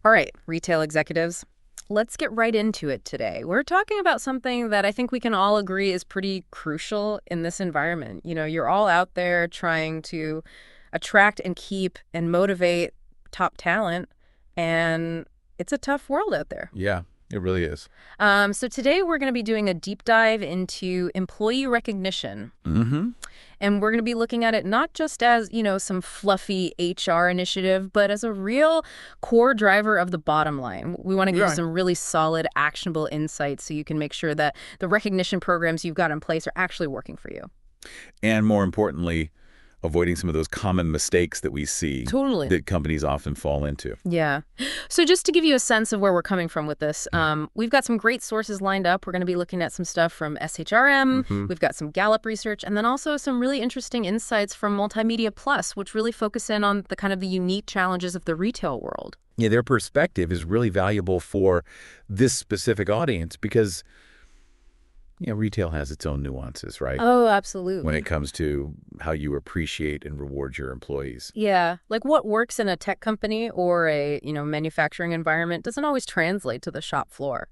All right, retail executives, let's get right into it today. We're talking about something that I think we can all agree is pretty crucial in this environment. You're all out there trying to attract and keep and motivate top talent, and it's a tough world out there. Yeah, it really is. So today we're going to be doing a deep dive into employee recognition. Mm-hmm. And we're going to be looking at it not just as, some fluffy HR initiative, but as a real core driver of the bottom line. We want to give you some really solid, actionable insights so you can make sure that the recognition programs you've got in place are actually working for you. And more importantly, avoiding some of those common mistakes that we see that companies often fall into. Yeah. So just to give you a sense of where we're coming from with this, we've got some great sources lined up. We're going to be looking at some stuff from SHRM. We've got some Gallup research, and then also some really interesting insights from Multimedia Plus, which really focus in on the kind of the unique challenges of the retail world. Yeah, their perspective is really valuable for this specific audience because retail has its own nuances, right? Oh, absolutely. When it comes to how you appreciate and reward your employees. Yeah, like what works in a tech company or a, manufacturing environment doesn't always translate to the shop floor,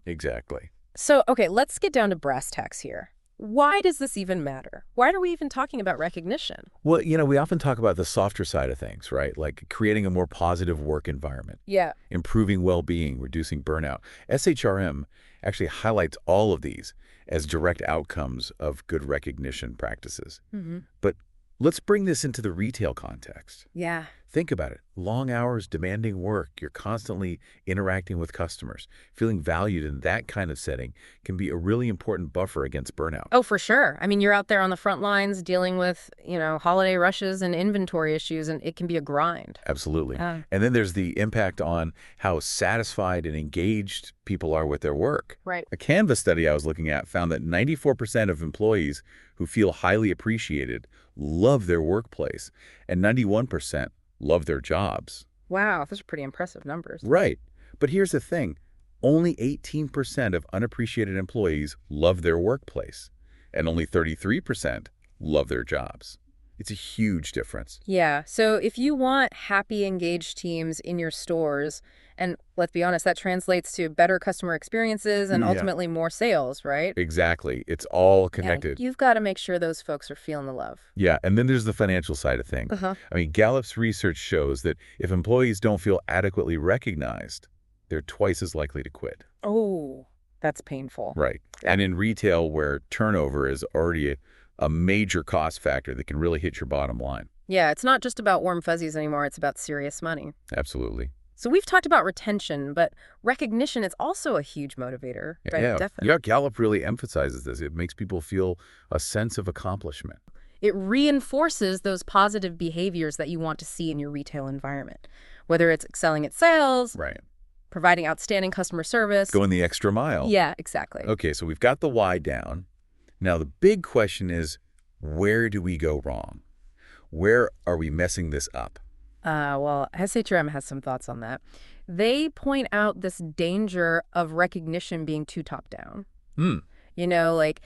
Exactly. So, okay, let's get down to brass tacks here. Why does this even matter? Why are we even talking about recognition? Well, we often talk about the softer side of things, right? Like creating a more positive work environment. Yeah. Improving well-being, reducing burnout. SHRM actually highlights all of these as direct outcomes of good recognition practices. But let's bring this into the retail context. Yeah. Think about it. Long hours, demanding work, you're constantly interacting with customers. Feeling valued in that kind of setting can be a really important buffer against burnout. Oh, for sure. I mean, you're out there on the front lines dealing with, holiday rushes and inventory issues, and it can be a grind. Absolutely. And then there's the impact on how satisfied and engaged people are with their work. Right. A Canvas study I was looking at found that 94% of employees who feel highly appreciated love their workplace, and 91% love their jobs. Wow, those are pretty impressive numbers. Right. But here's the thing. Only 18% of unappreciated employees love their workplace, and only 33% love their jobs. It's a huge difference. Yeah. So if you want happy, engaged teams in your stores, and let's be honest, that translates to better customer experiences and ultimately more sales, right? Exactly. It's all connected. Yeah, you've got to make sure those folks are feeling the love. Yeah. And then there's the financial side of things. I mean, Gallup's research shows that if employees don't feel adequately recognized, they're twice as likely to quit. Oh, that's painful. Right. And in retail, where turnover is already a major cost factor that can really hit your bottom line. Yeah, it's not just about warm fuzzies anymore. It's about serious money. Absolutely. So we've talked about retention, but recognition is also a huge motivator. Right? Yeah. Definitely. Yeah, Gallup really emphasizes this. It makes people feel a sense of accomplishment. It reinforces those positive behaviors that you want to see in your retail environment, whether it's excelling at sales, Right. providing outstanding customer service. Going the extra mile. Yeah, exactly. Okay, so we've got the why down. Now, the big question is, where do we go wrong? Where are we messing this up? Well, SHRM has some thoughts on that. They point out this danger of recognition being too top-down. Like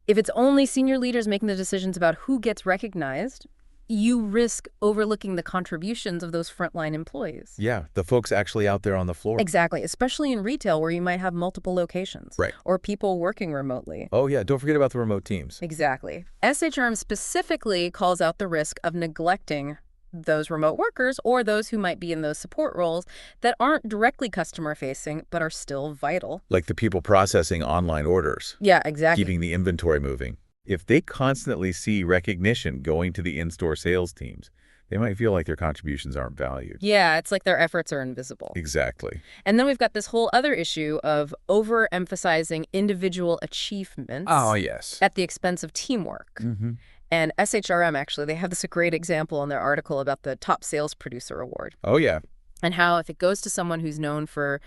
if it's only senior leaders making the decisions about who gets recognized, you risk overlooking the contributions of those frontline employees. Yeah, the folks actually out there on the floor. Exactly, especially in retail where you might have multiple locations. Right. Or people working remotely. Oh, yeah, don't forget about the remote teams. Exactly. SHRM specifically calls out the risk of neglecting those remote workers or those who might be in those support roles that aren't directly customer-facing but are still vital. Like the people processing online orders. Yeah, exactly. Keeping the inventory moving. If they constantly see recognition going to the in-store sales teams, they might feel like their contributions aren't valued. Yeah, it's like their efforts are invisible. Exactly. And then we've got this whole other issue of overemphasizing individual achievements at the expense of teamwork. And SHRM, actually, they have this great example in their article about the Top Sales Producer Award. Oh, yeah. And how if it goes to someone who's known for,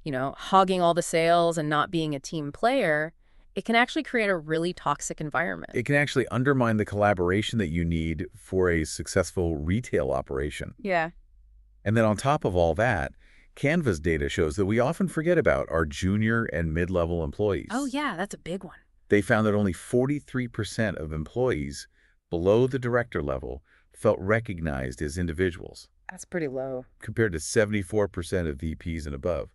hogging all the sales and not being a team player, it can actually create a really toxic environment. It can actually undermine the collaboration that you need for a successful retail operation. Yeah. And then on top of all that, Canvas data shows that we often forget about our junior and mid-level employees. Oh, yeah, that's a big one. They found that only 43% of employees below the director level felt recognized as individuals. That's pretty low. compared to 74% of VPs and above.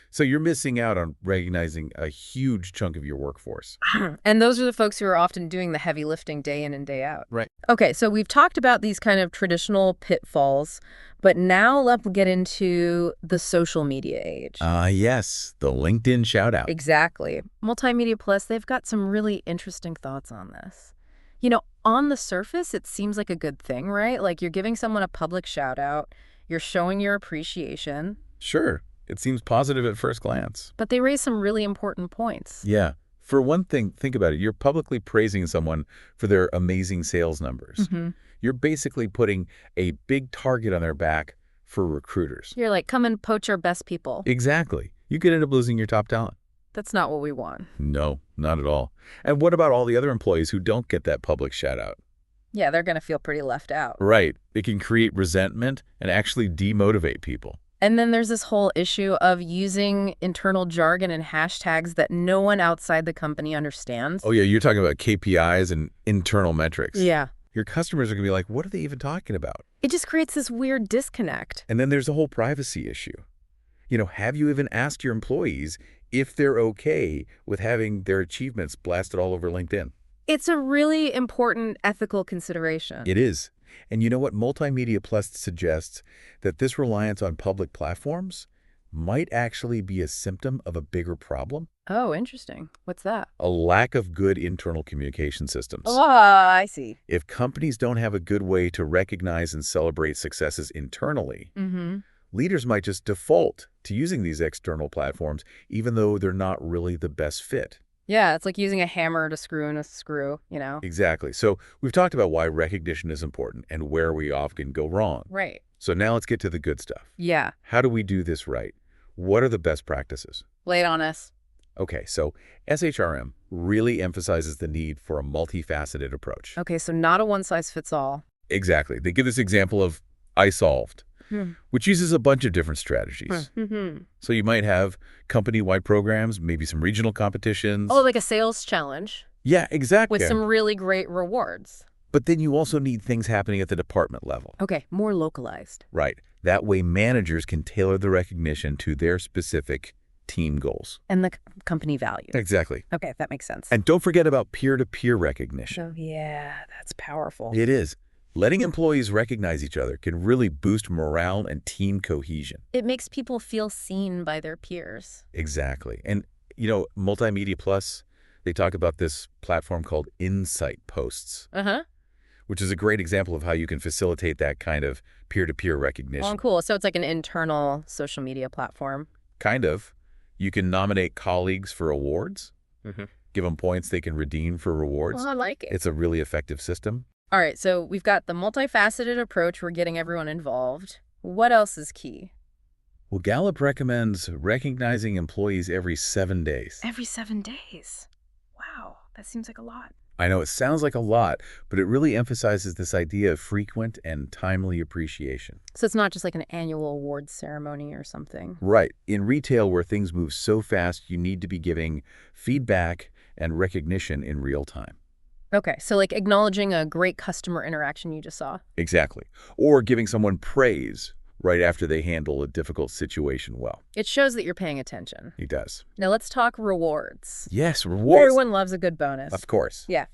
So you're missing out on recognizing a huge chunk of your workforce. And those are the folks who are often doing the heavy lifting day in and day out. Right. Okay, so we've talked about these kind of traditional pitfalls, but now let's get into the social media age. Yes, the LinkedIn shout-out. Exactly. Multimedia Plus, they've got some really interesting thoughts on this. You know, on the surface, it seems like a good thing, right? Like you're giving someone a public shout-out, you're showing your appreciation. Sure, it seems positive at first glance. But they raise some really important points. Yeah. For one thing, think about it. You're publicly praising someone for their amazing sales numbers. Mm-hmm. You're basically putting a big target on their back for recruiters. You're like, come and poach our best people. Exactly. You could end up losing your top talent. That's not what we want. No, not at all. And what about all the other employees who don't get that public shout-out? Yeah, they're going to feel pretty left out. Right. It can create resentment and actually demotivate people. And then there's this whole issue of using internal jargon and hashtags that no one outside the company understands. Oh, yeah, you're talking about KPIs and internal metrics. Yeah. Your customers are going to be like, what are they even talking about? It just creates this weird disconnect. And then there's a whole privacy issue. You know, have you even asked your employees if they're okay with having their achievements blasted all over LinkedIn? It's a really important ethical consideration. It is. And you know what? Multimedia Plus suggests that this reliance on public platforms might actually be a symptom of a bigger problem. Oh, interesting. What's that? A lack of good internal communication systems. Oh, I see. If companies don't have a good way to recognize and celebrate successes internally, leaders might just default to using these external platforms, even though they're not really the best fit. Yeah, it's like using a hammer to screw in a screw, you know? Exactly. So we've talked about why recognition is important and where we often go wrong. Right. So now let's get to the good stuff. Yeah. How do we do this right? What are the best practices? Lay it on us. Okay, so SHRM really emphasizes the need for a multifaceted approach. Okay, so not a one-size-fits-all. Exactly. They give this example of I solved, which uses a bunch of different strategies. So you might have company-wide programs, maybe some regional competitions. Oh, like a sales challenge. Yeah, exactly. With some really great rewards. But then you also need things happening at the department level. Okay, more localized. Right. That way managers can tailor the recognition to their specific team goals. And the company values. Exactly. Okay, that makes sense. And don't forget about peer-to-peer recognition. Oh, yeah, that's powerful. It is. Letting employees recognize each other can really boost morale and team cohesion. It makes people feel seen by their peers. Exactly. And, you know, Multimedia Plus, they talk about this platform called Insight Posts, which is a great example of how you can facilitate that kind of peer-to-peer recognition. Oh, cool. So it's like an internal social media platform. Kind of. You can nominate colleagues for awards, give them points they can redeem for rewards. Well, I like it. It's a really effective system. All right, so we've got the multifaceted approach. We're getting everyone involved. What else is key? Well, Gallup recommends recognizing employees every 7 days. Every 7 days. Wow, that seems like a lot. I know it sounds like a lot, but it really emphasizes this idea of frequent and timely appreciation. So it's not just like an annual awards ceremony or something. Right. In retail, where things move so fast, you need to be giving feedback and recognition in real time. Okay, so like acknowledging a great customer interaction you just saw. Exactly. Or giving someone praise right after they handle a difficult situation well. It shows that you're paying attention. He does. Now let's talk rewards. Yes, rewards. Everyone loves a good bonus. Of course. Yeah.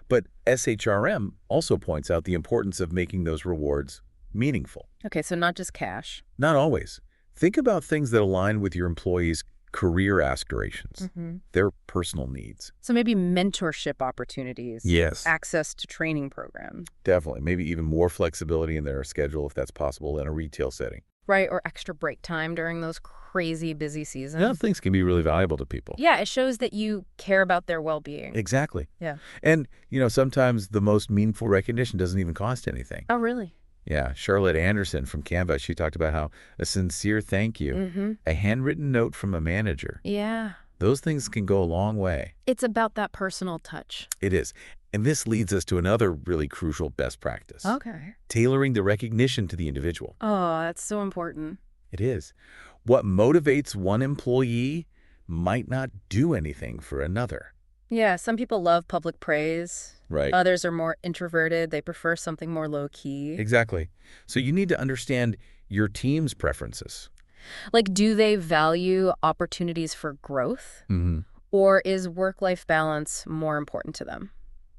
But SHRM also points out the importance of making those rewards meaningful. Okay, so not just cash. Not always. Think about things that align with your employees' career aspirations, their personal needs. So maybe mentorship opportunities. Yes. Access to training programs. Definitely. Maybe even more flexibility in their schedule if that's possible in a retail setting. Right, or extra break time during those crazy busy seasons. Yeah, things can be really valuable to people. Yeah, it shows that you care about their well-being. Exactly. Yeah. And, you know, sometimes the most meaningful recognition doesn't even cost anything. Oh, really? Yeah, Charlotte Anderson from Canva, she talked about how a sincere thank you, a handwritten note from a manager. Yeah. Those things can go a long way. It's about that personal touch. It is. And this leads us to another really crucial best practice. Okay. Tailoring the recognition to the individual. Oh, that's so important. It is. What motivates one employee might not do anything for another. Yeah, some people love public praise. Right. Others are more introverted. They prefer something more low-key. Exactly. So you need to understand your team's preferences. Like, do they value opportunities for growth? Mm-hmm. Or is work-life balance more important to them?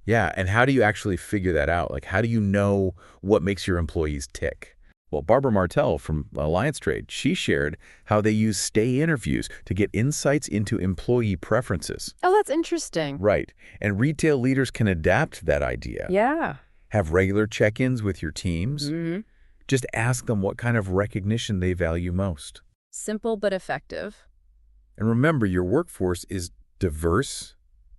Yeah, and how do you actually figure that out? Like, how do you know what makes your employees tick? Well, Barbara Martell from Alliance Trade, she shared how they use stay interviews to get insights into employee preferences. Oh, that's interesting. Right. And retail leaders can adapt that idea. Yeah. Have regular check-ins with your teams. Mm-hmm. Just ask them what kind of recognition they value most. Simple but effective. And remember, your workforce is diverse,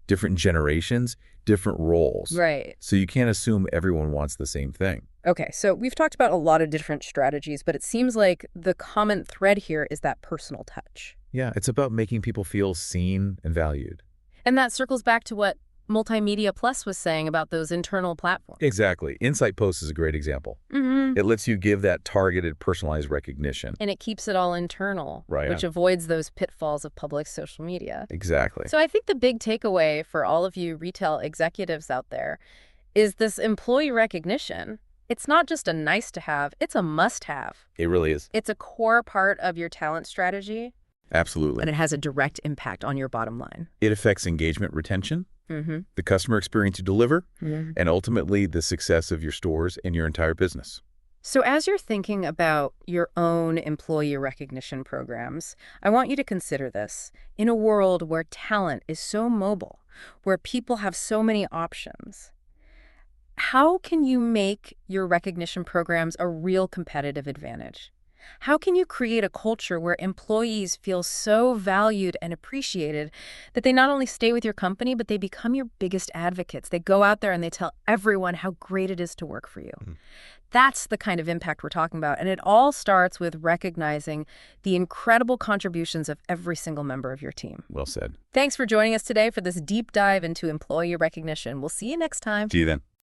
different generations, different roles. Right. So you can't assume everyone wants the same thing. Okay, so we've talked about a lot of different strategies, but it seems like the common thread here is that personal touch. Yeah, it's about making people feel seen and valued. And that circles back to what Multimedia Plus was saying about those internal platforms. Exactly. Insight Post is a great example. Mm-hmm. It lets you give that targeted, personalized recognition. And it keeps it all internal, Right. which avoids those pitfalls of public social media. Exactly. So I think the big takeaway for all of you retail executives out there is this employee recognition. It's not just a nice to have, it's a must have. It really is. It's a core part of your talent strategy. Absolutely. And it has a direct impact on your bottom line. It affects engagement, retention, Mm-hmm. the customer experience you deliver, Mm-hmm. and ultimately the success of your stores and your entire business. So as you're thinking about your own employee recognition programs, I want you to consider this. In a world where talent is so mobile, where people have so many options, how can you make your recognition programs a real competitive advantage? How can you create a culture where employees feel so valued and appreciated that they not only stay with your company, but they become your biggest advocates? They go out there and they tell everyone how great it is to work for you. Mm. That's the kind of impact we're talking about. And it all starts with recognizing the incredible contributions of every single member of your team. Well said. Thanks for joining us today for this deep dive into employee recognition. We'll see you next time. See you then.